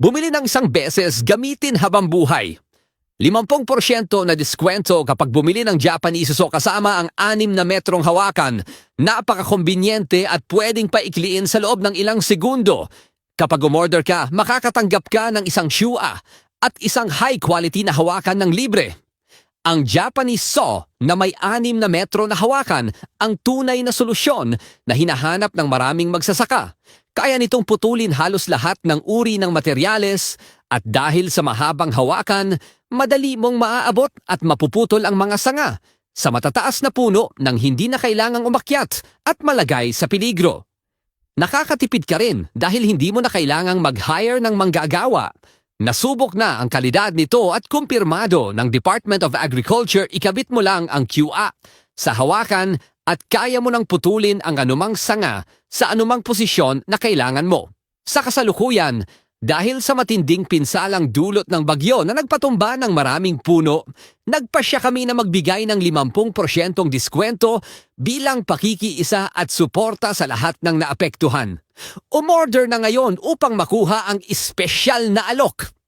Bumili ng isang beses, gamitin habang buhay. 50% na diskwento kapag bumili ng Japanese Suso kasama ang 6 na metrong hawakan. Napaka-kombinyente at pwedeng paikliin sa loob ng ilang segundo. Kapag umorder ka, makakatanggap ka ng isang Shua at isang high-quality na hawakan ng libre. Ang Japanese Saw na may 6 na metro na hawakan ang tunay na solusyon na hinahanap ng maraming magsasaka. Kaya nitong putulin halos lahat ng uri ng materyales at dahil sa mahabang hawakan, madali mong maaabot at mapuputol ang mga sanga sa matataas na puno nang hindi na kailangang umakyat at malagay sa peligro. Nakakatipid ka rin dahil hindi mo na kailangang mag-hire ng manggagawa. Nasubok na ang kalidad nito at kumpirmado ng Department of Agriculture, ikabit mo lang ang QA sa hawakan at kaya mo nang putulin ang anumang sanga sa anumang posisyon na kailangan mo. Sa kasalukuyan, dahil sa matinding pinsalang dulot ng bagyo na nagpatumba ng maraming puno, nagpasya kami na magbigay ng 50% diskwento bilang pakikiisa at suporta sa lahat ng naapektuhan. Umorder na ngayon upang makuha ang espesyal na alok.